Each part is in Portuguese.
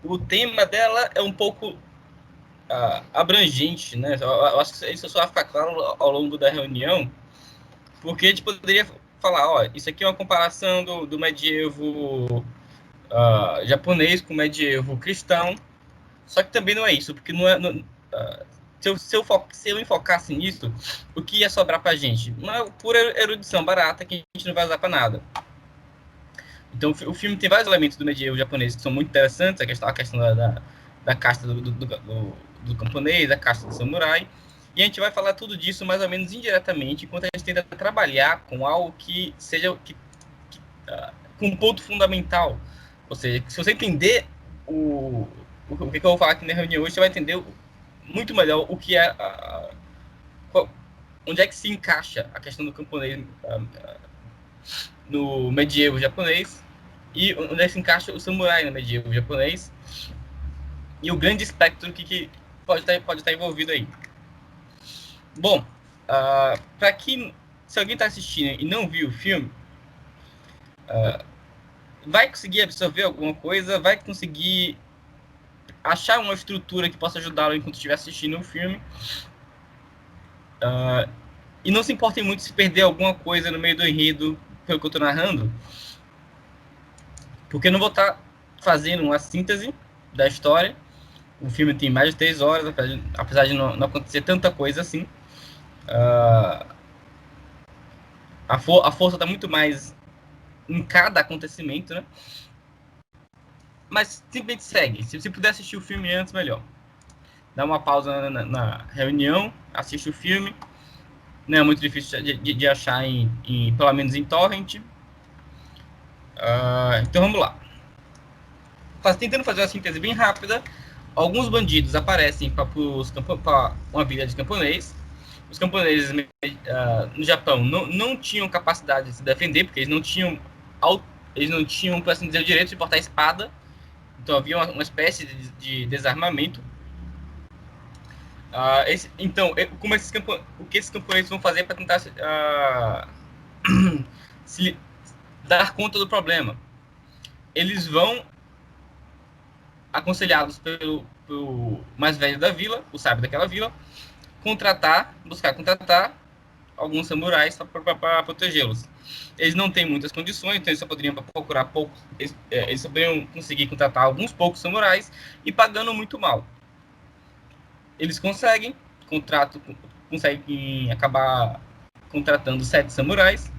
o tema dela é um pouco abrangente, né? Eu acho que isso só vai ficar claro ao longo da reunião, porque a gente poderia falar, ó, isso aqui é uma comparação do medievo japonês com o medievo cristão, só que também não é isso, porque não é... se eu enfocasse nisso, o que ia sobrar pra gente? Uma pura erudição barata que a gente não vai usar pra nada. Então o filme tem vários elementos do medievo japonês que são muito interessantes, a questão da casta do camponês, a casta do samurai, e a gente vai falar tudo disso mais ou menos indiretamente, enquanto a gente tenta trabalhar com algo que seja com um ponto fundamental. Ou seja, se você entender o que eu vou falar aqui na reunião hoje, você vai entender muito melhor o que é onde é que se encaixa a questão do camponês no medievo japonês e onde é que se encaixa o samurai no medievo japonês e o grande espectro que pode estar envolvido aí. Bom, para quem, se alguém está assistindo e não viu o filme, vai conseguir absorver alguma coisa, vai conseguir achar uma estrutura que possa ajudá-lo enquanto estiver assistindo o filme. E não se importem muito se perder alguma coisa no meio do enredo pelo que eu estou narrando, porque eu não vou estar fazendo uma síntese da história. O filme tem mais de 3 horas, apesar de não acontecer tanta coisa assim. A força está muito mais em cada acontecimento, né? Mas simplesmente segue. Se você puder assistir o filme antes, melhor. Dá uma pausa na reunião, assiste o filme. Não é muito difícil de achar pelo menos em torrent. Então vamos lá. Tentando fazer uma síntese bem rápida, alguns bandidos aparecem para uma vila de camponês. Os camponeses no Japão não tinham capacidade de se defender, porque eles não tinham, por assim dizer, o direito de portar espada. Então havia uma espécie de desarmamento. Então, o que esses camponeses vão fazer para tentar se dar conta do problema? Eles vão, aconselhados pelo mais velho da vila, o sábio daquela vila, buscar contratar alguns samurais para protegê-los. Eles não têm muitas condições, então eles só poderiam procurar poucos. Eles só poderiam conseguir contratar alguns poucos samurais e pagando muito mal. Eles conseguem acabar contratando 7 samurais,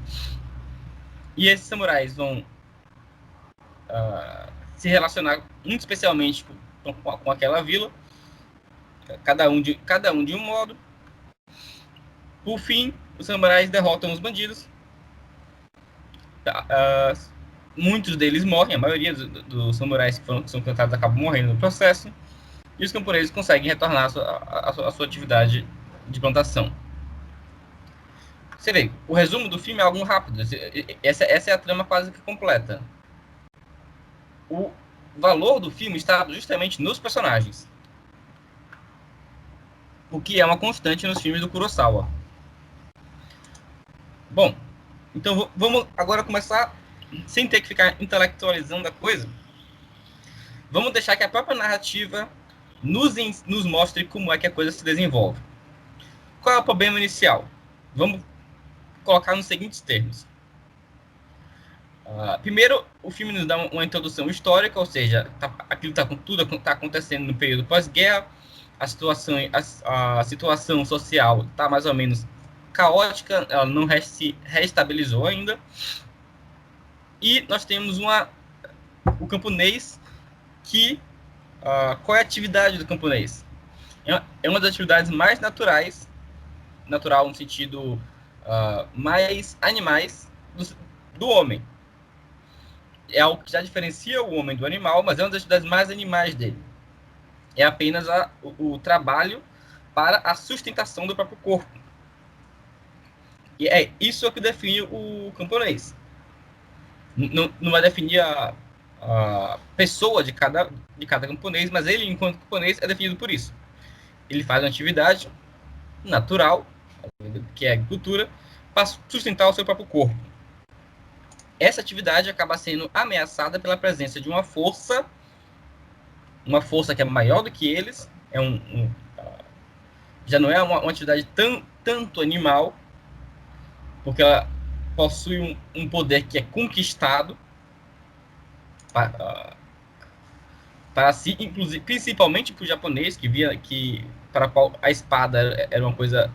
e esses samurais vão se relacionar muito especialmente com aquela vila, cada um de um modo. Por fim, os samurais derrotam os bandidos. Muitos deles morrem, a maioria dos samurais que são contratados acabam morrendo no processo, e os camponeses conseguem retornar à sua atividade de plantação. Você vê, o resumo do filme é algo rápido. Essa é a trama quase que completa. O valor do filme está justamente nos personagens, o que é uma constante nos filmes do Kurosawa. Bom, então vamos agora começar, sem ter que ficar intelectualizando a coisa, vamos deixar que a própria narrativa nos mostre como é que a coisa se desenvolve. Qual é o problema inicial? Vamos colocar nos seguintes termos. Primeiro, o filme nos dá uma introdução histórica, ou seja, tudo está acontecendo no período pós-guerra, a situação social está mais ou menos caótica, ela não se reestabilizou ainda, e nós temos o camponês qual é a atividade do camponês? É uma das atividades mais natural no sentido mais animais do homem. É algo que já diferencia o homem do animal, mas é uma das atividades mais animais dele. É apenas o trabalho para a sustentação do próprio corpo. E é isso que define o camponês. Não vai definir a pessoa de cada camponês, mas ele, enquanto camponês, é definido por isso. Ele faz uma atividade natural, que é a agricultura, para sustentar o seu próprio corpo. Essa atividade acaba sendo ameaçada pela presença de uma força uma força que é maior do que eles, já não é uma atividade tanto animal, porque ela possui um poder que é conquistado para si, inclusive, principalmente para o japonês, que via que para qual a espada era uma coisa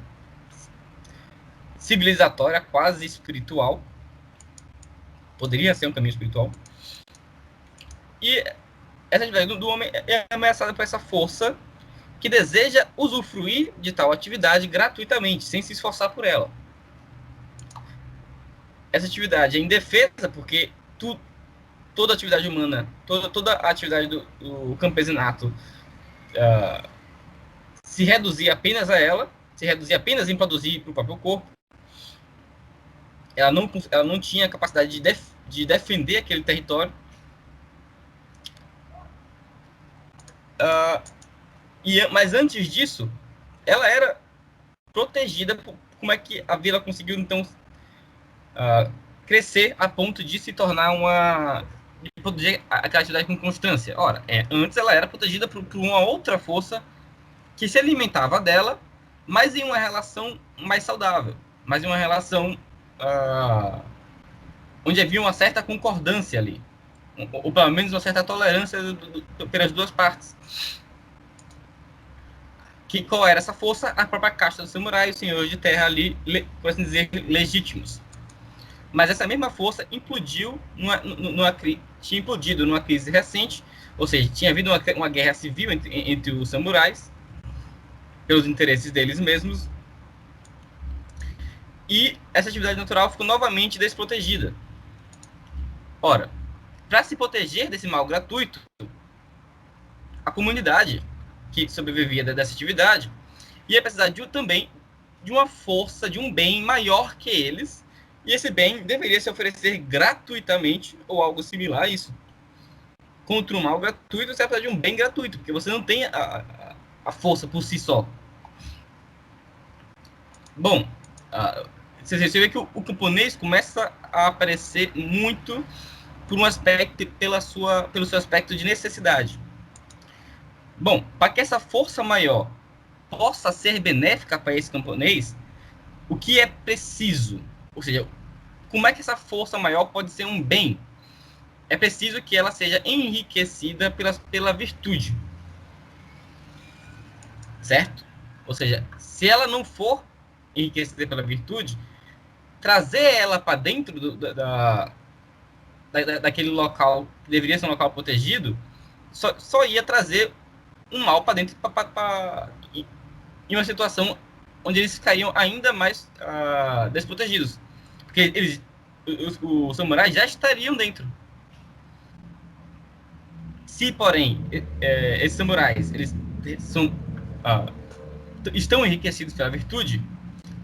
civilizatória, quase espiritual, poderia ser um caminho espiritual. E essa atividade do homem é ameaçada por essa força que deseja usufruir de tal atividade gratuitamente, sem se esforçar por ela. Essa atividade é indefesa porque toda atividade humana, toda a atividade do campesinato se reduzir apenas a ela, se reduzir apenas em produzir para o próprio corpo, ela não tinha capacidade de defender aquele território. Mas antes disso, ela era protegida. Como é que a vila conseguiu, então, crescer a ponto de se tornar de proteger aquela atividade com constância? Ora, antes ela era protegida por uma outra força que se alimentava dela, mas em uma relação mais saudável, mas em uma relação onde havia uma certa concordância ali, ou pelo menos uma certa tolerância pelas duas partes. Qual era essa força? A própria casta dos samurais, os senhores de terra ali, por assim dizer, legítimos. Mas essa mesma força implodiu tinha implodido numa crise recente, ou seja, tinha havido uma guerra civil entre os samurais, pelos interesses deles mesmos, e essa atividade natural ficou novamente desprotegida. Ora, para se proteger desse mal gratuito, a comunidade que sobrevivia dessa atividade ia precisar também de uma força, de um bem maior que eles, e esse bem deveria se oferecer gratuitamente, ou algo similar a isso. Contra um mal gratuito, você precisa de um bem gratuito, porque você não tem a força por si só. Bom, você vê que o camponês começa a aparecer muito por um aspecto, pelo seu aspecto de necessidade. Bom, para que essa força maior possa ser benéfica para esse camponês, o que é preciso? Ou seja, como é que essa força maior pode ser um bem? É preciso que ela seja enriquecida pela virtude. Certo? Ou seja, se ela não for enriquecida pela virtude, trazer ela para dentro daquele local que deveria ser um local protegido, só ia trazer um mal para dentro em uma situação onde eles ficariam ainda mais desprotegidos. Porque os samurais já estariam dentro. Se, porém, esses samurais estão enriquecidos pela virtude,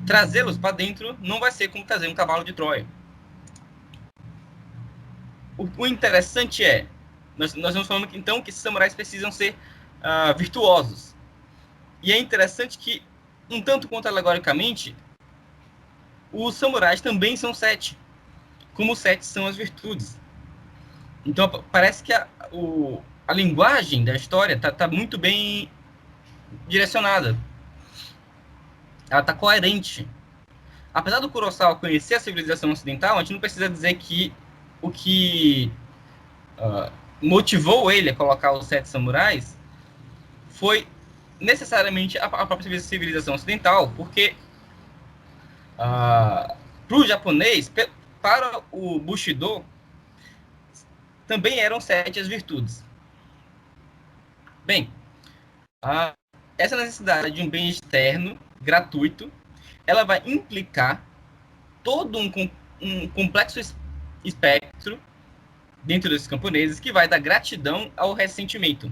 trazê-los para dentro não vai ser como trazer um cavalo de Troia. O interessante nós estamos falando então que esses samurais precisam ser virtuosos. E é interessante que, um tanto quanto alegoricamente, os samurais também são 7, como 7 são as virtudes. Então parece que a linguagem da história está muito bem direcionada. Ela está coerente. Apesar do Kurosawa conhecer a civilização ocidental, a gente não precisa dizer que o que motivou ele a colocar os 7 samurais foi necessariamente a própria civilização ocidental, porque para o japonês, para o Bushido, também eram 7 as virtudes. Bem, essa necessidade de um bem externo, gratuito, ela vai implicar todo um complexo espectro dentro desses camponeses que vai da gratidão ao ressentimento.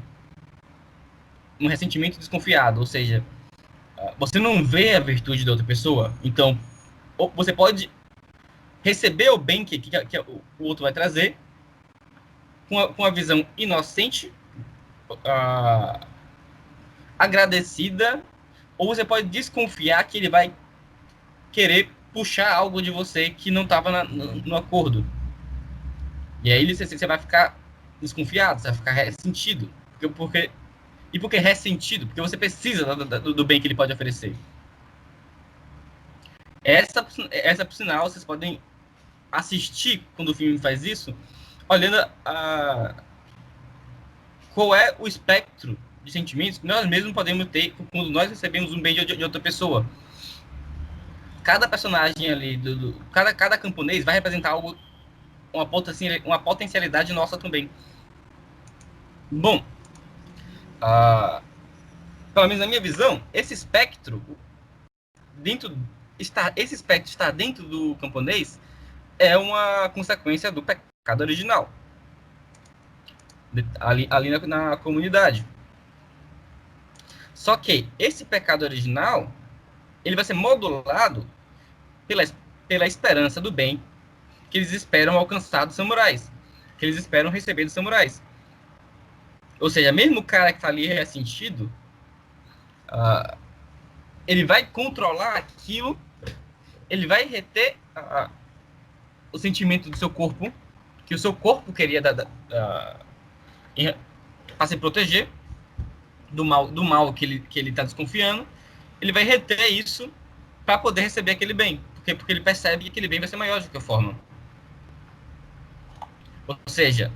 Um ressentimento desconfiado, ou seja, você não vê a virtude da outra pessoa, então você pode receber o bem que o outro vai trazer com a visão inocente, agradecida, ou você pode desconfiar que ele vai querer puxar algo de você que não estava no acordo. E aí você vai ficar desconfiado, você vai ficar ressentido. Porque é ressentido, porque você precisa do bem que ele pode oferecer. Essa, por sinal, vocês podem assistir quando o filme faz isso, olhando qual é o espectro de sentimentos que nós mesmos podemos ter quando nós recebemos um bem de outra pessoa. Cada personagem ali, cada camponês vai representar algo, uma potencialidade nossa também. Bom, pelo menos na minha visão, esse espectro estar dentro do camponês é uma consequência do pecado original ali na comunidade. Só que esse pecado original ele vai ser modulado pela, pela esperança do bem que eles esperam alcançar dos samurais, que eles esperam receber dos samurais. Ou seja, mesmo o cara que está ali ressentido, ele vai controlar aquilo, ele vai reter o sentimento do seu corpo, que o seu corpo queria para se proteger do mal que ele está desconfiando, ele vai reter isso para poder receber aquele bem, porque ele percebe que aquele bem vai ser maior de qualquer forma. Ou seja,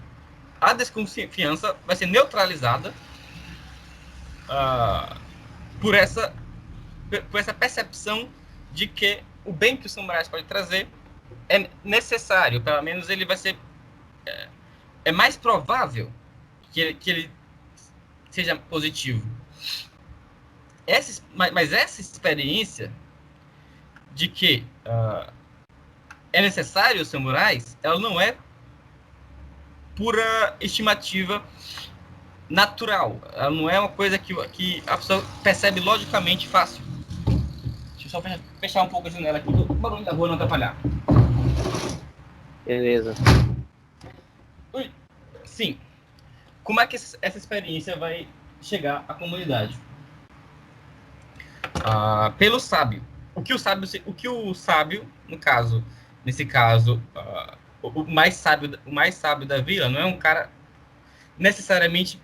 a desconfiança vai ser neutralizada por essa percepção de que o bem que os samurais pode trazer é necessário, pelo menos ele vai ser é mais provável que ele seja positivo. Mas essa experiência de que é necessário os samurais, ela não é pura estimativa natural. Ela não é uma coisa que a pessoa percebe logicamente fácil. Deixa eu só fechar um pouco a janela aqui, para o barulho da rua não atrapalhar. Beleza. Sim. Como é que essa experiência vai chegar à comunidade? Pelo sábio. O que o sábio, nesse caso, o mais sábio da vila não é um cara necessariamente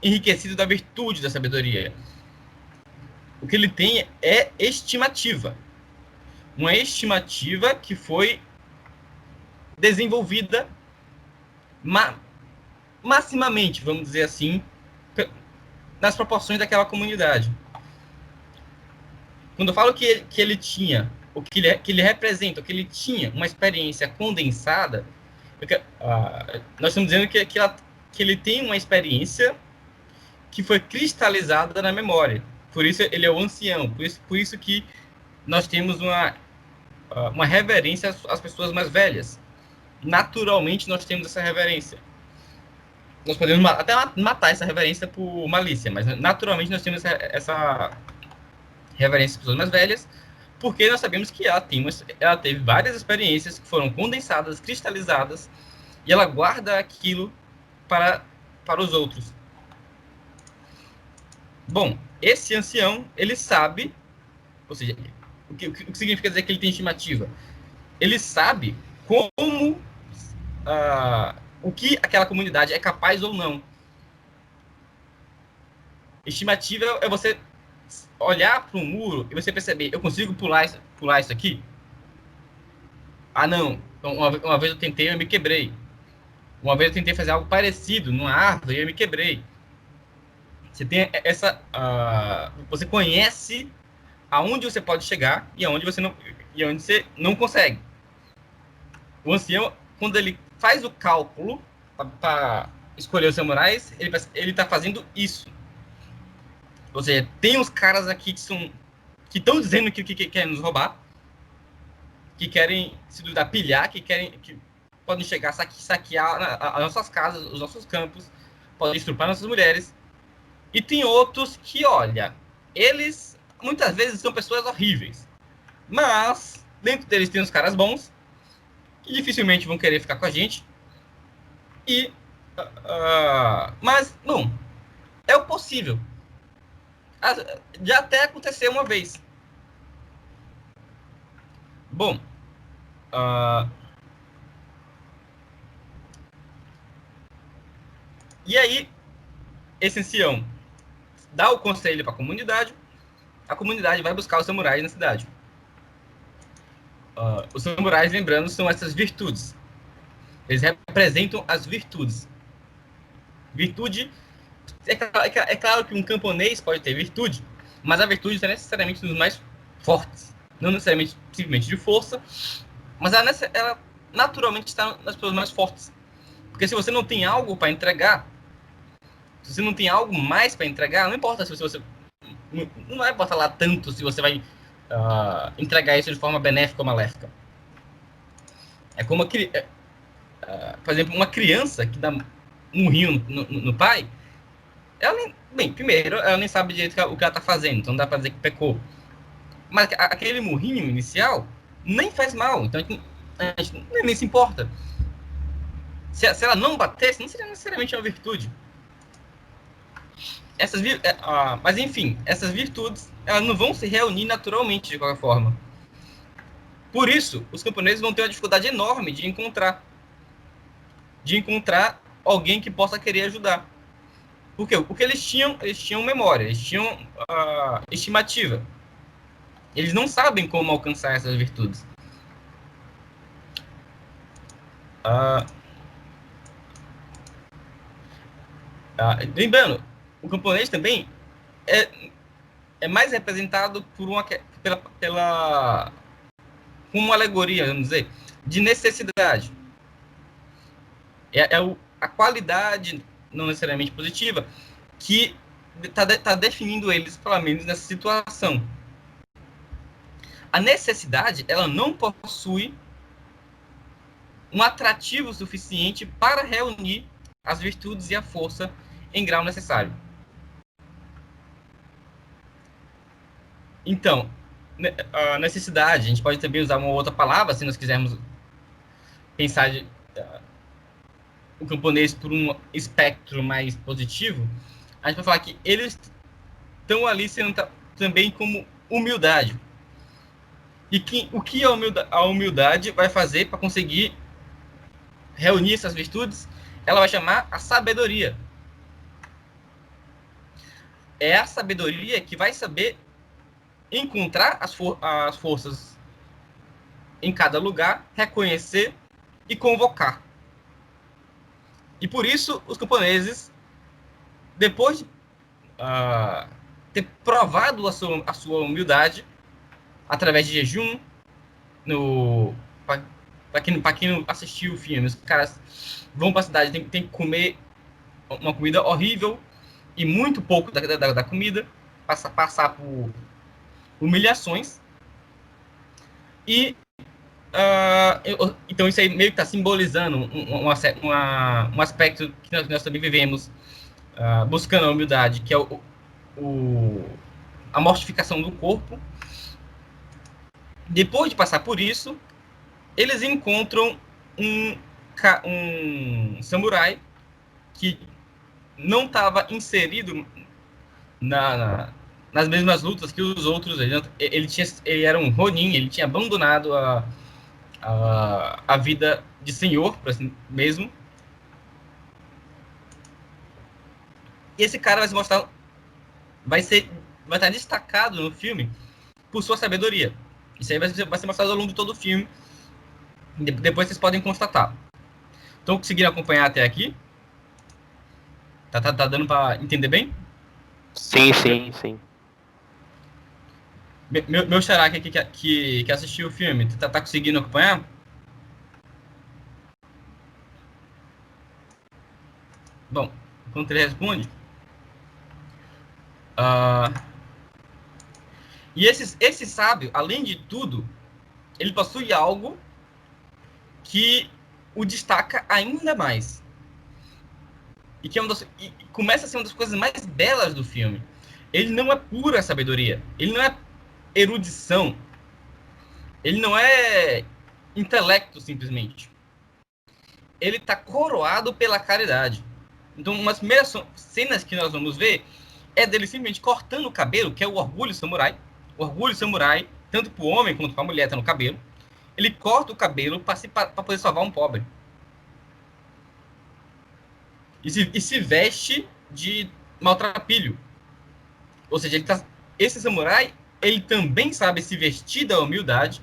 enriquecido da virtude da sabedoria. O que ele tem é estimativa. Uma estimativa que foi desenvolvida maximamente, vamos dizer assim, nas proporções daquela comunidade. Quando eu falo que ele tinha, que ele representa, que ele tinha uma experiência condensada, nós estamos dizendo que ele tem uma experiência que foi cristalizada na memória. Por isso ele é o ancião, por isso que nós temos uma reverência às pessoas mais velhas. Naturalmente nós temos essa reverência. Nós podemos até matar essa reverência por malícia, mas naturalmente nós temos essa reverência às pessoas mais velhas, porque nós sabemos que ela teve várias experiências que foram condensadas, cristalizadas, e ela guarda aquilo para os outros. Bom, esse ancião, ele sabe, ou seja, o que significa dizer que ele tem estimativa? Ele sabe como o que aquela comunidade é capaz ou não. Estimativa é você olhar para um muro e você perceber, eu consigo pular isso aqui? Ah, não. Então, uma vez eu tentei, eu me quebrei. Uma vez eu tentei fazer algo parecido numa árvore e eu me quebrei. Você tem você conhece aonde você pode chegar e aonde você não consegue. O ancião, quando ele faz o cálculo para escolher os samurais, ele está fazendo isso. Ou seja, tem uns caras aqui que estão dizendo que querem nos roubar, que querem se duvidar, pilhar, que podem chegar a saquear as nossas casas, os nossos campos, podem estuprar nossas mulheres. E tem outros que, olha, eles muitas vezes são pessoas horríveis, mas dentro deles tem uns caras bons que dificilmente vão querer ficar com a gente. Mas, bom, é o possível. Já até aconteceu uma vez. Bom, E aí, esse ancião dá o conselho para a comunidade vai buscar os samurais na cidade. Os samurais, lembrando, são essas virtudes. Eles representam as virtudes. Virtude, é claro que um camponês pode ter virtude, mas a virtude não é necessariamente dos mais fortes. Não necessariamente simplesmente de força, mas ela naturalmente está nas pessoas mais fortes. Porque se você não tem algo para entregar, se você não tem algo mais para entregar, não importa se você... Não vai importar lá tanto se você vai entregar isso de forma benéfica ou maléfica. É como, por exemplo, uma criança que dá um murrinho no pai, ela nem, bem, primeiro, ela nem sabe direito o que ela está fazendo, então não dá para dizer que pecou. Mas aquele murrinho inicial nem faz mal, então a gente nem se importa. Se ela não batesse, não seria necessariamente uma virtude. Mas enfim, essas virtudes elas não vão se reunir naturalmente de qualquer forma. Por isso, os camponeses vão ter uma dificuldade enorme de encontrar alguém que possa querer ajudar. Porque o que eles tinham memória, eles tinham estimativa. Eles não sabem como alcançar essas virtudes. Lembrando, o camponês também é mais representado com uma alegoria, vamos dizer, de necessidade. A qualidade, não necessariamente positiva, que está definindo eles, pelo menos nessa situação. A necessidade, ela não possui um atrativo suficiente para reunir as virtudes e a força em grau necessário. Então, a necessidade, a gente pode também usar uma outra palavra, se nós quisermos pensar o camponês por um espectro mais positivo, a gente vai falar que eles estão ali sendo também como humildade. E o que a humildade vai fazer para conseguir reunir essas virtudes? Ela vai chamar a sabedoria. É a sabedoria que vai saber encontrar as forças em cada lugar, reconhecer e convocar. E por isso, os camponeses, depois de ter provado a sua humildade, através de jejum, para quem não assistiu o filme, os caras vão para a cidade, tem que comer uma comida horrível e muito pouco da comida, passar por humilhações. E então isso aí meio que está simbolizando um aspecto que nós também vivemos buscando a humildade, que é a mortificação do corpo. Depois de passar por isso, eles encontram um samurai que não estava inserido nas mesmas lutas que os outros. Ele era um ronin, ele tinha abandonado a vida de senhor, por assim mesmo. E esse cara vai se mostrar, vai estar destacado no filme por sua sabedoria. Isso aí vai ser mostrado ao longo de todo o filme. Depois vocês podem constatar. Estão conseguindo acompanhar até aqui? Tá dando para entender bem? Sim. Meu xará que assistiu o filme, tá conseguindo acompanhar? Bom, enquanto ele responde... E esse sábio, além de tudo, ele possui algo que o destaca ainda mais. E que e começa a ser uma das coisas mais belas do filme. Ele não é pura sabedoria. Ele não é erudição. Ele não é intelecto, simplesmente. Ele está coroado pela caridade. Então, uma das primeiras cenas que nós vamos ver é dele simplesmente cortando o cabelo, que é o orgulho samurai. O orgulho samurai, tanto para o homem quanto para a mulher, está no cabelo. Ele corta o cabelo para poder salvar um pobre. e se veste de maltrapilho. Ou seja, esse samurai, ele também sabe se vestir da humildade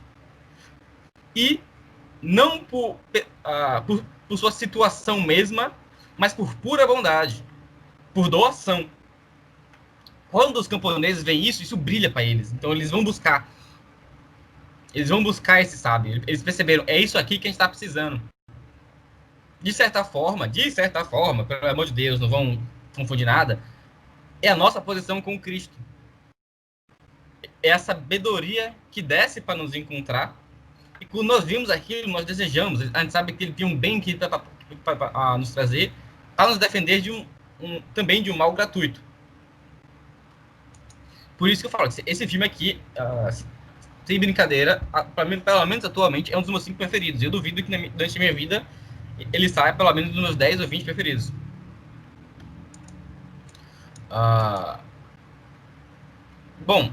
e não por sua situação mesma, mas por pura bondade, por doação. Quando os camponeses veem isso, isso brilha para eles. Então eles vão buscar. Eles vão buscar esse sábio. Eles perceberam, é isso aqui que a gente está precisando. De certa forma, pelo amor de Deus, não vão confundir nada, é a nossa posição com Cristo. É a sabedoria que desce para nos encontrar. E quando nós vimos aquilo, nós desejamos. A gente sabe que ele tem um bem que para nos trazer, para nos defender também de um mal gratuito. Por isso que eu falo, esse filme aqui, sem brincadeira, para mim, pelo menos atualmente, é um dos meus 5 preferidos. Eu duvido que durante a minha vida ele saia pelo menos dos meus 10 ou 20 preferidos. Bom,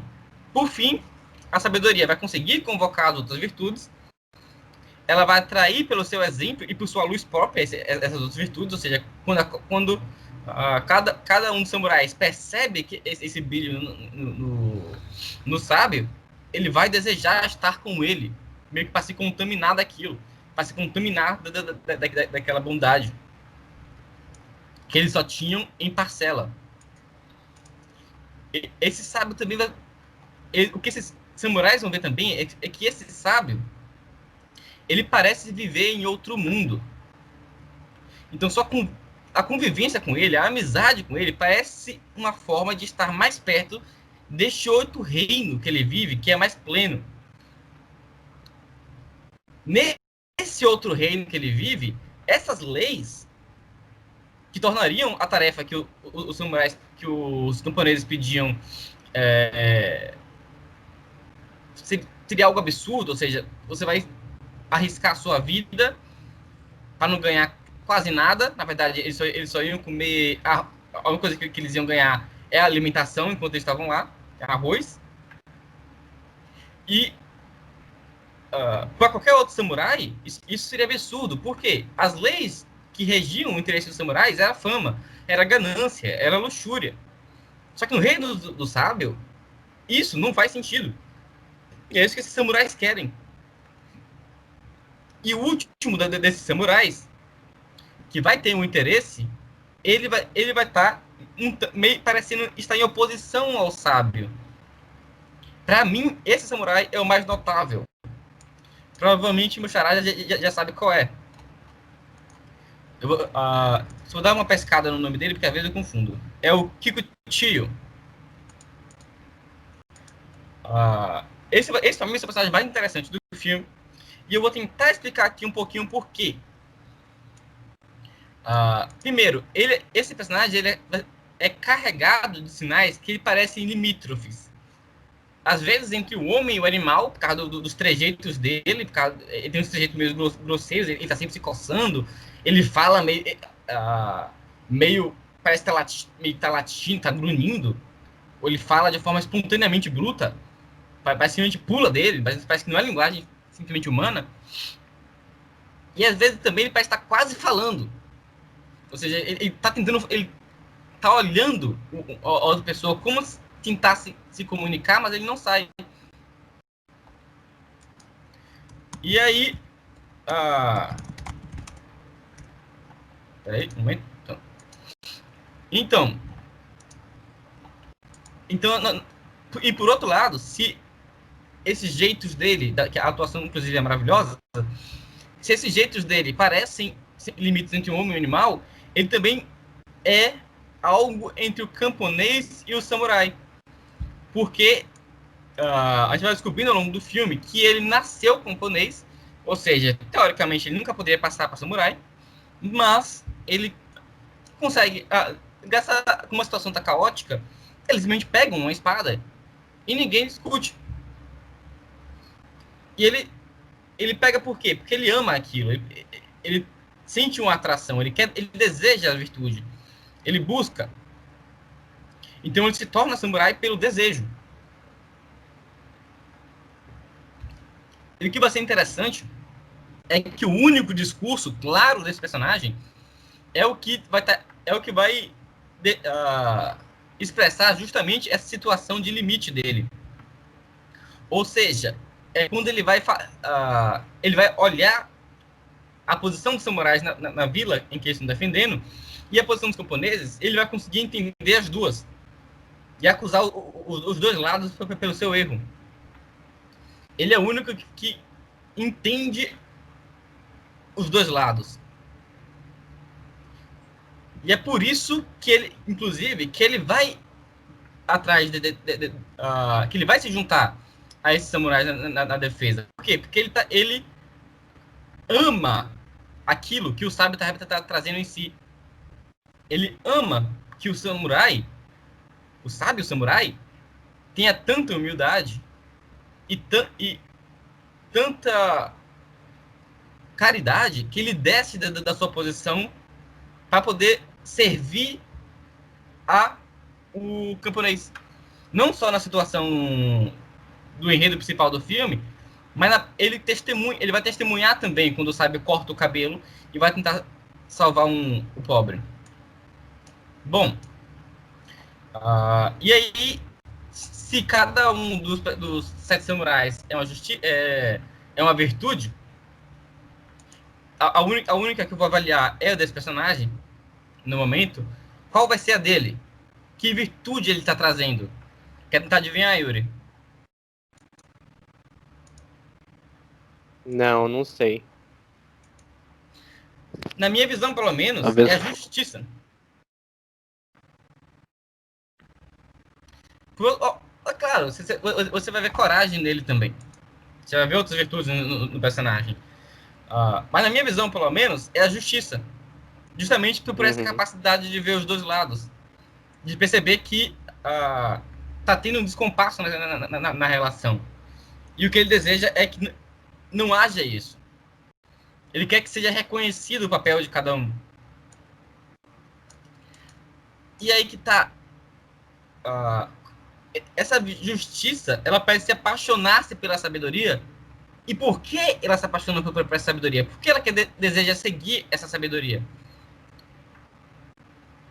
por fim, a sabedoria vai conseguir convocar as outras virtudes, ela vai atrair pelo seu exemplo e por sua luz própria essas outras virtudes, ou seja, quando cada um dos samurais percebe que esse brilho no sábio, ele vai desejar estar com ele, meio que para se contaminar daquilo, para se contaminar daquela bondade que eles só tinham em parcela. Esse sábio também vai... O que esses samurais vão ver também é que esse sábio, ele parece viver em outro mundo. Então, só com a convivência com ele, a amizade com ele, parece uma forma de estar mais perto deste outro reino que ele vive, que é mais pleno. Nesse outro reino que ele vive, essas leis que tornariam a tarefa que os samurais, que os camponeses pediam, seria algo absurdo, ou seja, você vai arriscar a sua vida para não ganhar quase nada. Na verdade, eles só iam comer... A única coisa que eles iam ganhar é a alimentação enquanto eles estavam lá, arroz. E para qualquer outro samurai, isso seria absurdo. Por quê? As leis que regiam o interesse dos samurais era a fama, era a ganância, era a luxúria. Só que no reino do sábio, isso não faz sentido. E é isso que esses samurais querem. E o último desses samurais, que vai ter um interesse, ele vai estar meio parecendo estar em oposição ao sábio. Para mim, esse samurai é o mais notável. Provavelmente meu xará já sabe qual é. Eu vou dar uma pescada no nome dele, porque às vezes eu confundo. É o Kikuchiyo. Esse para mim é o personagem mais interessante do filme. E eu vou tentar explicar aqui um pouquinho por quê. Primeiro, esse personagem ele é carregado de sinais que parecem limítrofes. Às vezes, entre o homem e o animal, por causa dos trejeitos dele, ele tem uns trejeitos meio grosseiros, ele está sempre se coçando, ele fala meio parece que tá latindo, tá grunhindo, ou ele fala de forma espontaneamente bruta, parece que a gente pula dele, parece que não é linguagem simplesmente humana. E às vezes também ele parece estar quase falando. Ou seja, ele tá olhando a outra pessoa como se tentasse se comunicar, mas ele não sai. E aí... Peraí, um momento. Então, e por outro lado, se esses jeitos dele, que a atuação inclusive é maravilhosa, se esses jeitos dele parecem limites entre o homem e o animal, ele também é algo entre o camponês e o samurai. Porque a gente vai descobrindo ao longo do filme que ele nasceu camponês, ou seja, teoricamente ele nunca poderia passar para samurai, mas ele consegue, graças a como a situação está caótica, eles simplesmente pegam uma espada e ninguém discute. E ele pega por quê? Porque ele ama aquilo, ele sente uma atração, ele deseja a virtude, ele busca. Então ele se torna samurai pelo desejo. E o que vai ser interessante é que o único discurso claro desse personagem é o que vai estar é o que vai expressar justamente essa situação de limite dele. Ou seja, é quando ele vai olhar a posição dos samurais na vila em que eles estão defendendo e a posição dos camponeses, ele vai conseguir entender as duas e acusar os dois lados pelo seu erro. Ele é o único que entende os dois lados. E é por isso que ele, inclusive, que ele vai atrás que ele vai se juntar a esses samurais na defesa. Por quê? Porque ele ama aquilo que o sábio está trazendo em si. Ele ama que o sábio samurai, tenha tanta humildade e tanta caridade que ele desce da sua posição para poder servir o camponês. Não só na situação do enredo principal do filme, mas ele vai testemunhar também quando o sábio corta o cabelo e vai tentar salvar o pobre. Bom, e aí, se cada um dos 7 samurais é uma virtude, a única que eu vou avaliar é a desse personagem, no momento, qual vai ser a dele? Que virtude ele está trazendo? Quer tentar adivinhar, Yuri? Não sei. Na minha visão, pelo menos, Talvez... é a justiça. Claro, você vai ver coragem nele também. Você vai ver outras virtudes no personagem. Mas na minha visão, pelo menos, é a justiça. Justamente por essa capacidade de ver os dois lados. De perceber que tá tendo um descompasso na relação. E o que ele deseja é que não haja isso. Ele quer que seja reconhecido o papel de cada um. E aí que tá... essa justiça, ela parece apaixonar-se pela sabedoria. E por que ela se apaixona por essa sabedoria? Por que ela deseja seguir essa sabedoria?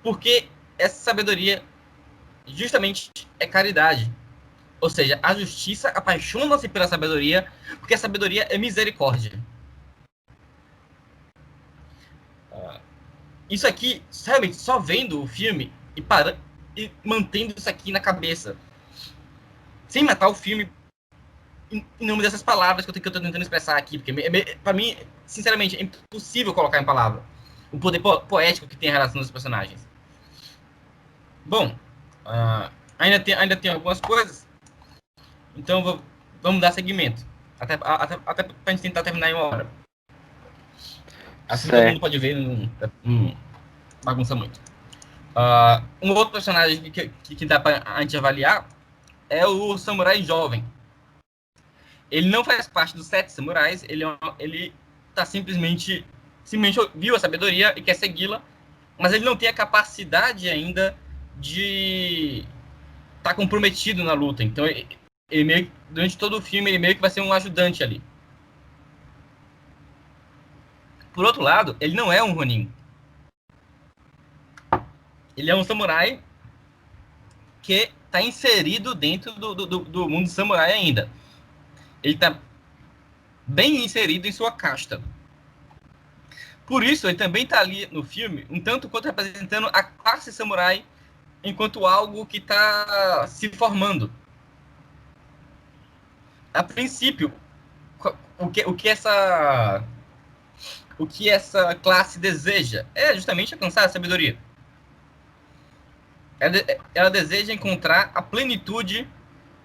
Porque essa sabedoria justamente é caridade. Ou seja, a justiça apaixona-se pela sabedoria porque a sabedoria é misericórdia. Isso aqui, realmente, só vendo o filme e mantendo isso aqui na cabeça, sem matar o filme em nome dessas palavras que eu estou tentando expressar aqui, porque para mim, sinceramente, é impossível colocar em palavra o poder poético que tem a relação dos personagens. Bom, ainda tem algumas coisas, então vamos dar seguimento, até para a gente tentar terminar em uma hora. Assim todo mundo pode ver, não bagunça muito. Um outro personagem que dá para a gente avaliar é o samurai jovem. Ele não faz parte dos 7 samurais, ele tá simplesmente viu a sabedoria e quer segui-la, mas ele não tem a capacidade ainda de estar comprometido na luta. Então, ele meio, durante todo o filme, ele meio que vai ser um ajudante ali. Por outro lado, ele não é um Ronin. Ele é um samurai que está inserido dentro do mundo samurai ainda. Ele está bem inserido em sua casta. Por isso, ele também está ali no filme, um tanto quanto representando a classe samurai enquanto algo que está se formando. A princípio, o que essa classe deseja é justamente alcançar a sabedoria. Ela deseja encontrar a plenitude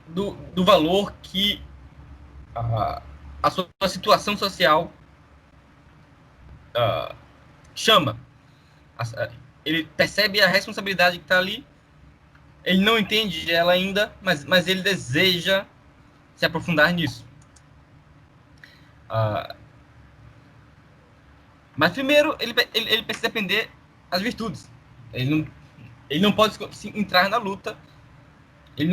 do valor que a sua situação social chama. Ele percebe a responsabilidade que está ali, ele não entende ela ainda, mas ele deseja se aprofundar nisso. Mas primeiro ele precisa aprender as virtudes. Ele não pode entrar na luta, ele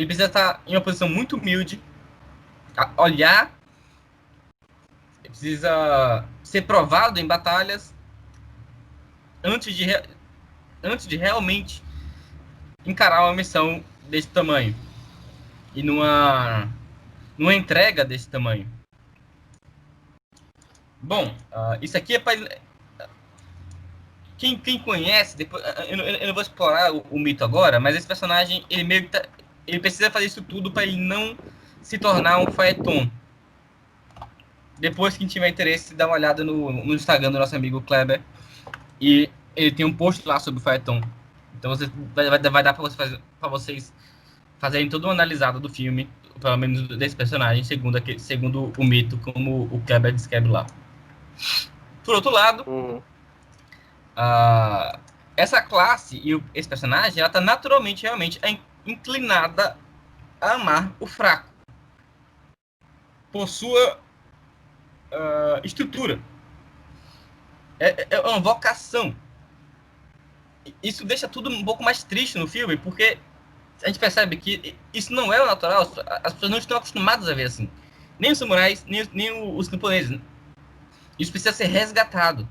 precisa estar em uma posição muito humilde, olhar, ele precisa ser provado em batalhas antes de realmente encarar uma missão desse tamanho e numa entrega desse tamanho. Bom, isso aqui é para quem conhece, depois, eu não vou explorar o mito agora, mas esse personagem, ele meio que ele precisa fazer isso tudo para ele não se tornar um faeton. Depois, quem tiver interesse, dá uma olhada no Instagram do nosso amigo Kleber. E ele tem um post lá sobre o faeton. Então vai dar para vocês fazerem toda uma analisada do filme, pelo menos desse personagem, segundo o mito, como o Kleber descreve lá. Por outro lado, essa classe e esse personagem, ela está naturalmente, realmente, inclinada a amar o fraco por sua estrutura. É uma vocação. Isso deixa tudo um pouco mais triste no filme, porque a gente percebe que isso não é o natural, as pessoas não estão acostumadas a ver assim. Nem os samurais, nem os camponeses. Isso precisa ser resgatado.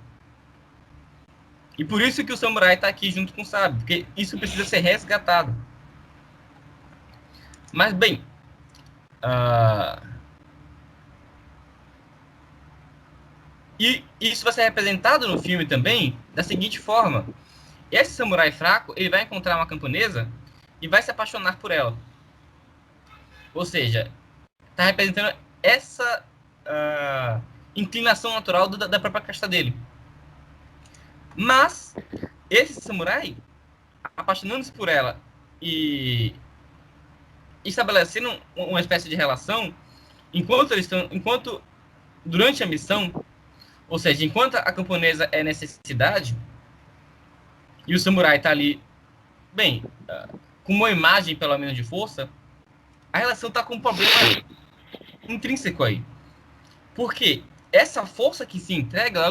E por isso que o samurai está aqui junto com o sábio, porque isso precisa ser resgatado. Mas, bem, e isso vai ser representado no filme também da seguinte forma. Esse samurai fraco, ele vai encontrar uma camponesa e vai se apaixonar por ela. Ou seja, está representando essa inclinação natural da própria casta dele. Mas esse samurai, apaixonando-se por ela e estabelecendo uma espécie de relação, enquanto durante a missão, ou seja, enquanto a camponesa é necessidade e o samurai está ali, bem, com uma imagem pelo menos de força, a relação está com um problema intrínseco aí. Porque essa força que se entrega,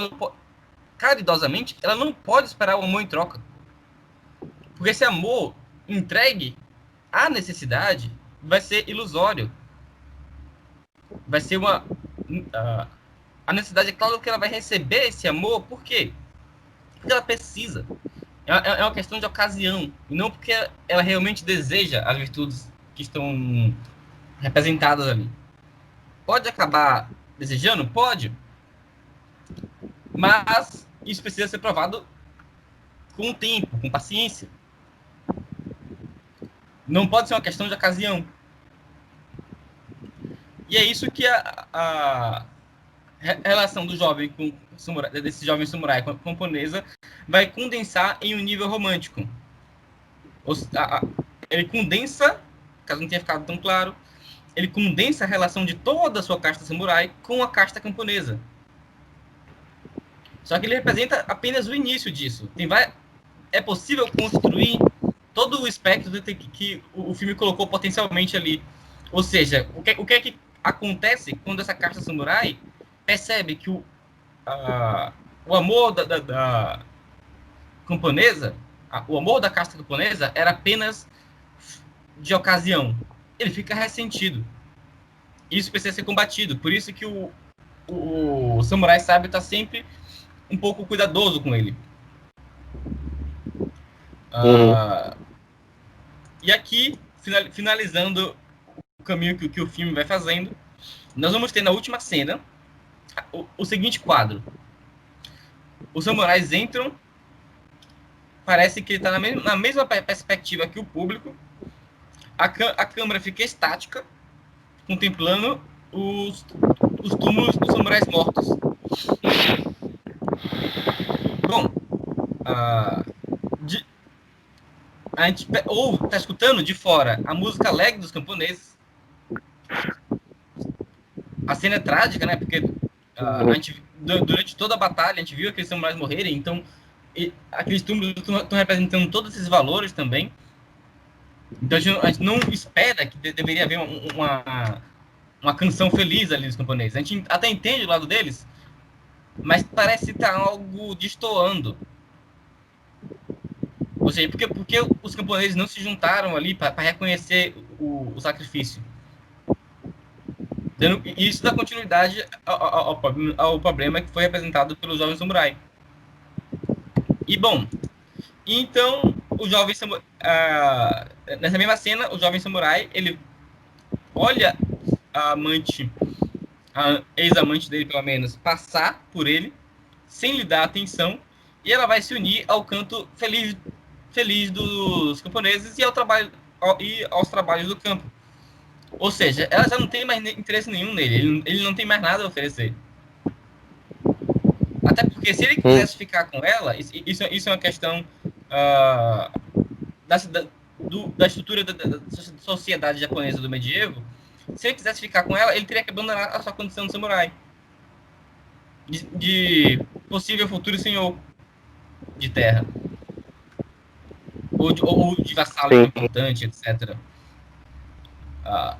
caridosamente, ela não pode esperar o amor em troca. Porque esse amor entregue à necessidade vai ser ilusório. Vai ser a necessidade, é claro que ela vai receber esse amor, por quê? Porque ela precisa. É uma questão de ocasião, e não porque ela realmente deseja as virtudes que estão representadas ali. Pode acabar desejando? Pode. Mas isso precisa ser provado com o tempo, com paciência. Não pode ser uma questão de ocasião. E é isso que a relação do jovem com samurai, desse jovem samurai com a camponesa vai condensar em um nível romântico. Ele condensa, caso não tenha ficado tão claro, ele condensa a relação de toda a sua casta samurai com a casta camponesa. Só que ele representa apenas o início disso. É possível construir todo o espectro que o filme colocou potencialmente ali. Ou seja, o que é que acontece quando essa casta samurai percebe que o amor da camponesa, o amor da casta camponesa era apenas de ocasião. Ele fica ressentido. Isso precisa ser combatido. Por isso que o samurai sábio está sempre um pouco cuidadoso com ele. E aqui, finalizando o caminho que o filme vai fazendo, nós vamos ter na última cena o seguinte quadro. Os samurais entram, parece que ele está na mesma perspectiva que o público, a câmera fica estática, contemplando os túmulos dos samurais mortos. Bom, a gente está escutando de fora a música alegre dos camponeses. A cena é trágica, né? Porque a gente, durante toda a batalha, a gente viu aqueles samurais morrerem, então aqueles túmulos estão representando todos esses valores também. Então a gente não espera que deveria haver uma canção feliz ali dos camponeses. A gente até entende o lado deles, mas parece estar algo destoando. Ou seja, porque os camponeses não se juntaram ali para reconhecer o sacrifício. E isso dá continuidade ao problema que foi representado pelo jovem samurai. E, bom, então, nessa mesma cena, o jovem samurai, ele olha a amante, a ex-amante dele, pelo menos, passar por ele, sem lhe dar atenção, e ela vai se unir ao canto feliz dos camponeses e aos trabalhos do campo. Ou seja, ela já não tem mais interesse nenhum nele, ele não tem mais nada a oferecer. Até porque se ele quisesse ficar com ela, isso é uma questão da estrutura da sociedade japonesa do medievo. Se ele quisesse ficar com ela, ele teria que abandonar a sua condição de samurai. De possível futuro senhor de terra. Ou de vassalo importante, etc.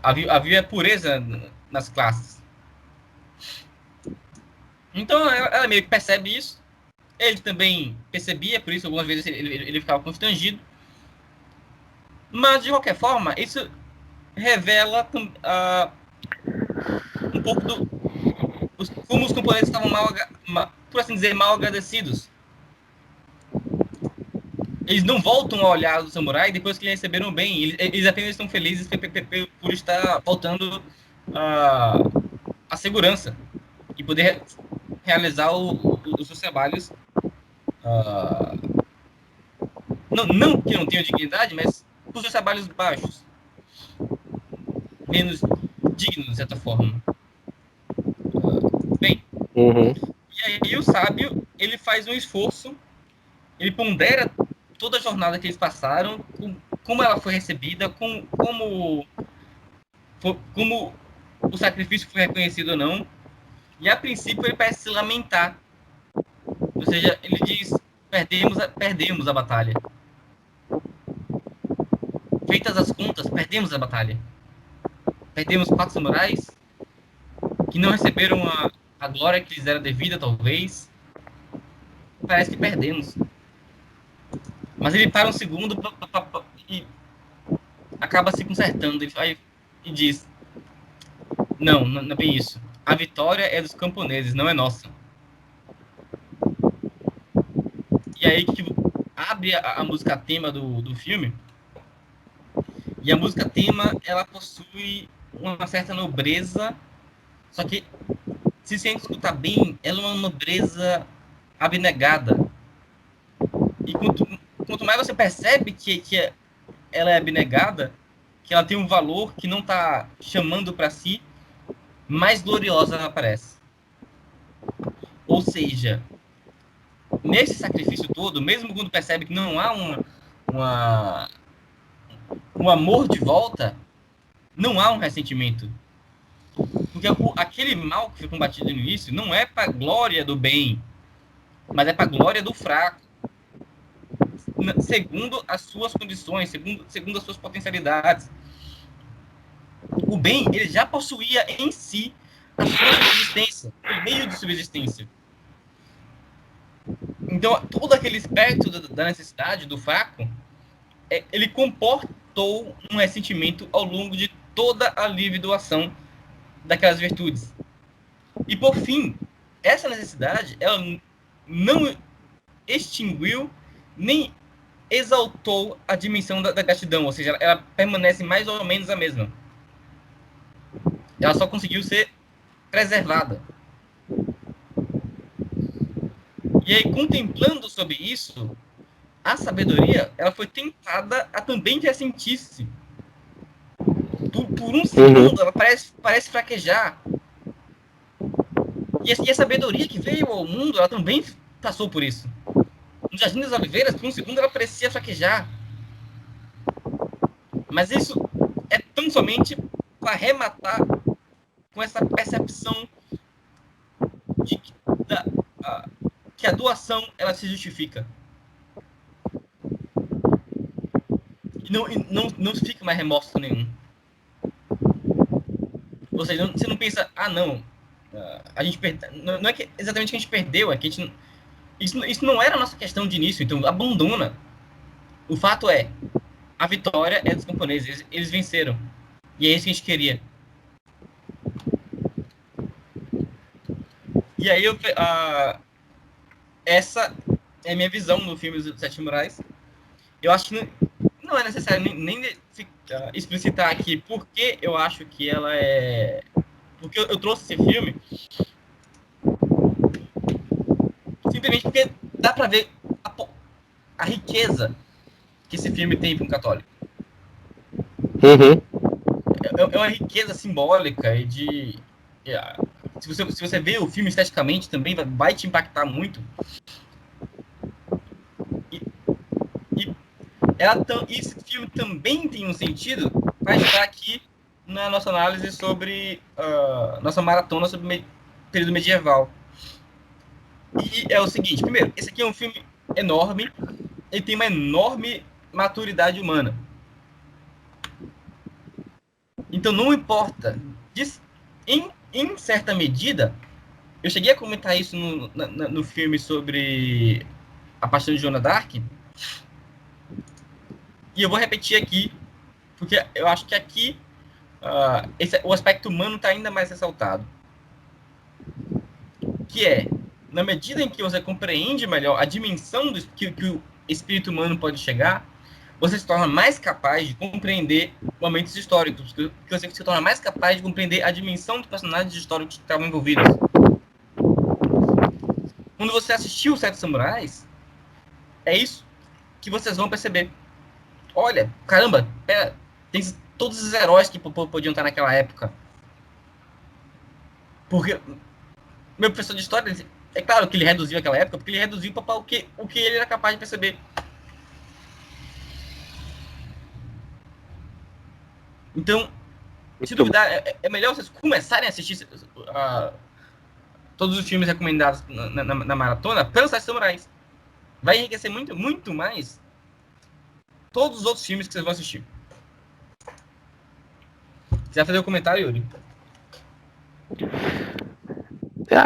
Havia pureza nas classes. Então ela meio que percebe isso. Ele também percebia, por isso algumas vezes ele ficava constrangido. Mas, de qualquer forma, isso revela um pouco como os camponeses estavam por assim dizer, mal agradecidos. Eles não voltam a olhar do samurai depois que eles receberam bem. Eles apenas estão felizes por estar voltando a segurança e poder realizar os seus trabalhos. Não que não tenham dignidade, mas os seus trabalhos baixos. Menos dignos, de certa forma. Bem, e aí o sábio, ele faz um esforço, ele pondera toda a jornada que eles passaram, como ela foi recebida, como o sacrifício foi reconhecido ou não. E a princípio ele parece se lamentar. Ou seja, ele diz: perdemos a batalha. Feitas as contas, perdemos a batalha. Perdemos 4 samurais que não receberam a glória que lhes era devida, talvez. Parece que perdemos. Mas ele para um segundo e acaba se consertando. Ele vai e diz: não é bem isso. A vitória é dos camponeses, não é nossa. E aí que abre a música tema do filme. E a música tema, ela possui uma certa nobreza, só que, se a gente escutar bem, ela é uma nobreza abnegada. E quanto mais você percebe que ela é abnegada, que ela tem um valor que não está chamando para si, mais gloriosa ela parece. Ou seja, nesse sacrifício todo, mesmo quando percebe que não há um amor de volta, não há um ressentimento. Porque aquele mal que foi combatido no início não é para a glória do bem, mas é para a glória do fraco, segundo as suas condições, segundo as suas potencialidades. O bem, ele já possuía em si a sua subsistência, o meio de subsistência. Então, todo aquele espectro da necessidade, do fraco, ele comportou um ressentimento ao longo de toda a livre doação daquelas virtudes. E, por fim, essa necessidade, ela não extinguiu nem exaltou a dimensão da gratidão, ou seja, ela permanece mais ou menos a mesma. Ela só conseguiu ser preservada. E aí, contemplando sobre isso, a sabedoria, ela foi tentada a também ressentir-se. Por um segundo, ela parece fraquejar. E a sabedoria que veio ao mundo, ela também passou por isso. No Jardim das Oliveiras, por um segundo, ela parecia fraquejar. Mas isso é tão somente para arrematar com essa percepção de que a doação, ela se justifica. E não fica mais remorso nenhum. Ou seja, você não pensa, não, a gente não é que exatamente que a gente perdeu, é que a gente isso não era a nossa questão de início, então abandona. O fato é, a vitória é dos camponeses, eles venceram. E é isso que a gente queria. E aí essa é a minha visão no filme dos Sete Samurais. Eu acho que não é necessário nem explicitar aqui por que eu acho que ela é... Porque eu trouxe esse filme simplesmente porque dá pra ver a riqueza que esse filme tem para um católico. Uhum. É uma riqueza simbólica e de... Se você vê o filme esteticamente também, vai te impactar muito. E esse filme também tem um sentido para estar aqui na nossa análise sobre nossa maratona sobre período medieval. E é o seguinte, primeiro, esse aqui é um filme enorme, ele tem uma enorme maturidade humana. Então não importa, em certa medida, eu cheguei a comentar isso no filme sobre A Paixão de Joana d'Arc, e eu vou repetir aqui, porque eu acho que aqui o aspecto humano está ainda mais ressaltado. Que é, na medida em que você compreende melhor a dimensão que o espírito humano pode chegar, você se torna mais capaz de compreender momentos históricos, que você se torna mais capaz de compreender a dimensão dos personagens históricos que estavam envolvidos. Quando você assistiu Os Sete Samurais, é isso que vocês vão perceber. Olha, caramba, tem todos os heróis que podiam estar naquela época. Porque meu professor de história, é claro que ele reduziu aquela época, porque ele reduziu para o que ele era capaz de perceber. Então, se Muito bom. duvidar, é melhor vocês começarem a assistir todos os filmes recomendados na maratona pelos Sete Samurais. Vai enriquecer muito, muito mais todos os outros filmes que vocês vão assistir. Você vai fazer o comentário, Yuri?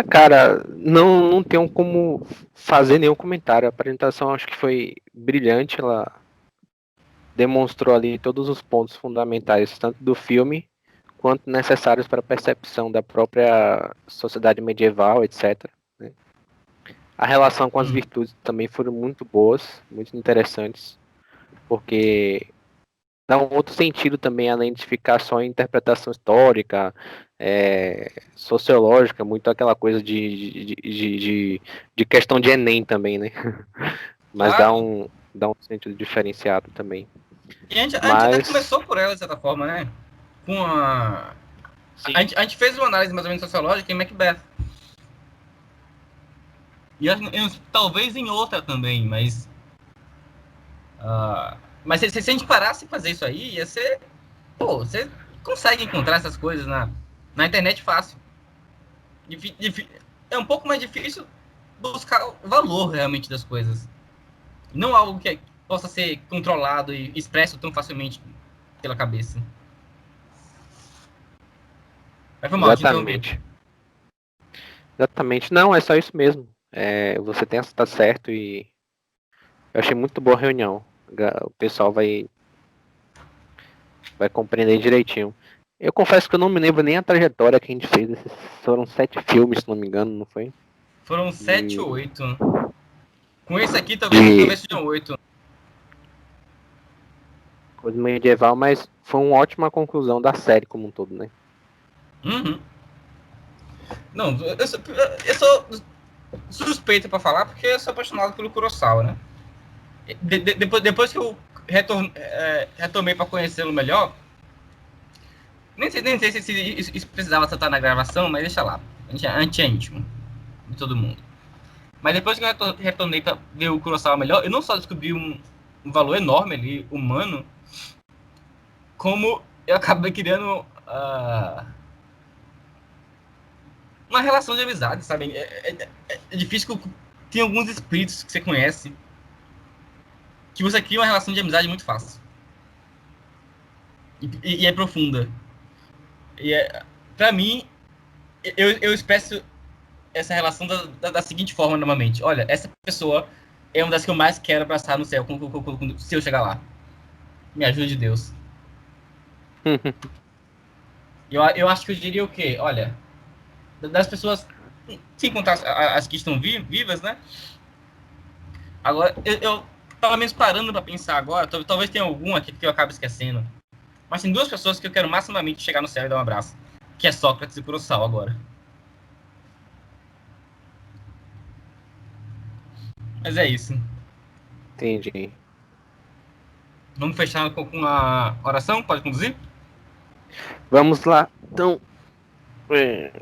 Cara, não tenho como fazer nenhum comentário. A apresentação acho que foi brilhante. Ela demonstrou ali todos os pontos fundamentais, tanto do filme quanto necessários para a percepção da própria sociedade medieval, etc. Né? A relação com as virtudes também foram muito boas, muito interessantes, porque dá um outro sentido também, além de ficar só em interpretação histórica, sociológica, muito aquela coisa de questão de Enem também, né? Mas Claro. dá um sentido diferenciado também. E a gente até Mas começou por ela, de certa forma, né? Com sim, a gente fez uma análise mais ou menos sociológica em Macbeth. E talvez em outra também, mas... mas se a gente parasse de fazer isso aí, ia ser... Pô, você consegue encontrar essas coisas na internet fácil. É um pouco mais difícil buscar o valor realmente das coisas. Não algo que possa ser controlado e expresso tão facilmente pela cabeça. Mas foi mal, te interrompi. exatamente. Exatamente. Não, é só isso mesmo. Você tem tá certo e eu achei muito boa a reunião. O pessoal vai compreender direitinho. Eu confesso que eu não me lembro nem a trajetória que a gente fez. Esses foram 7 filmes, se não me engano, não foi? Foram 7 ou 8. Com esse aqui, talvez sejam 8. Coisa medieval, mas foi uma ótima conclusão da série como um todo, né? Uhum. Não, eu sou suspeito pra falar porque eu sou apaixonado pelo Kurosawa, né? Depois que eu retomei pra conhecê-lo melhor, nem sei se isso precisava estar na gravação, mas deixa lá. A gente é íntimo de todo mundo. Mas depois que eu retornei pra ver o Kurosawa melhor, eu não só descobri um valor enorme ali, humano, como eu acabei criando uma relação de amizade, sabe? É difícil que tem alguns espíritos que você conhece que você cria uma relação de amizade muito fácil. E é profunda. Pra mim, eu expresso essa relação da seguinte forma, normalmente. Olha, essa pessoa é uma das que eu mais quero abraçar no céu se eu chegar lá. Me ajude, Deus. Eu acho que eu diria o quê? Olha, das pessoas, sem contar as que estão vivas, né? Agora, eu pelo menos parando pra pensar agora, talvez tenha algum aqui que eu acabe esquecendo. Mas tem duas pessoas que eu quero maximamente chegar no céu e dar um abraço. Que é Sócrates e Kurosawa agora. Mas é isso. Entendi. Vamos fechar com a oração? Pode conduzir? Vamos lá. Então, é,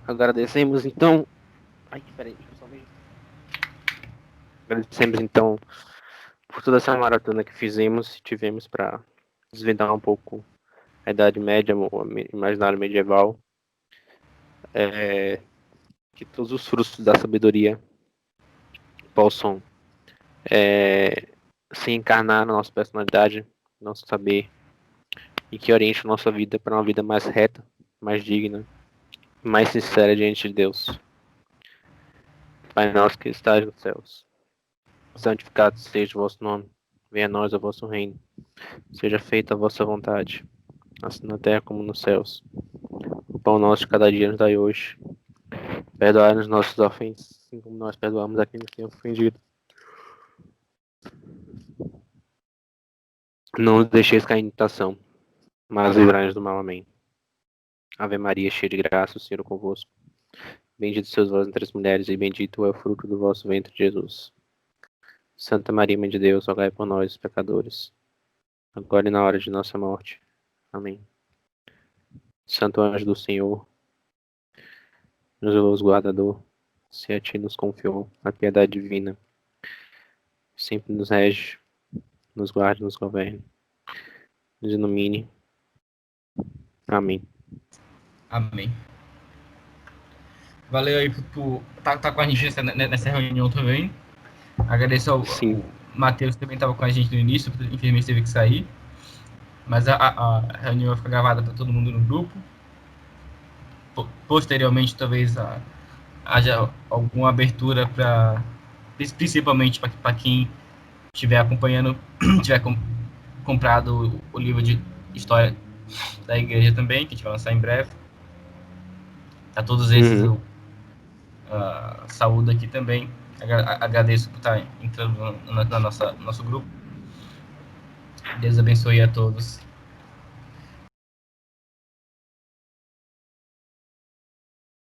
agradecemos então. Ai, peraí, deixa eu só ver. Agradecemos então por toda essa maratona que fizemos e tivemos para desvendar um pouco a Idade Média, o imaginário medieval. Que todos os frutos da sabedoria possam se encarnar na nossa personalidade, no nosso saber, e que oriente a nossa vida para uma vida mais reta, mais digna, mais sincera diante de Deus. Pai nosso que estás nos céus, santificado seja o vosso nome, venha a nós o vosso reino, seja feita a vossa vontade, assim na terra como nos céus. O pão nosso de cada dia nos dai hoje, perdoai-nos nossos ofensas, assim como nós perdoamos a quem nos tem ofendido. Não nos deixeis cair em tentação, mas livrai-nos do mal. Amém. Ave Maria, cheia de graça, o Senhor é convosco. Bendito sois vós entre as mulheres, e bendito é o fruto do vosso ventre, Jesus. Santa Maria, Mãe de Deus, rogai por nós, pecadores, agora e na hora de nossa morte. Amém. Santo anjo do Senhor, nos guardador, se a ti nos confiou a piedade divina, sempre nos rege, nos guarde, nos governe, nos ilumine. Amém. Amém. Valeu aí por tá com a gente nessa reunião também. Agradeço ao Matheus, que também estava com a gente no início, infelizmente teve que sair. Mas a reunião vai ficar gravada para todo mundo no grupo. Posteriormente, talvez haja alguma abertura para, principalmente para quem estiver acompanhando, tiver comprado o livro de história da igreja também, que a gente vai lançar em breve. A todos esses eu saúdo aqui também. Agradeço por estar entrando no nosso grupo. Deus abençoe a todos.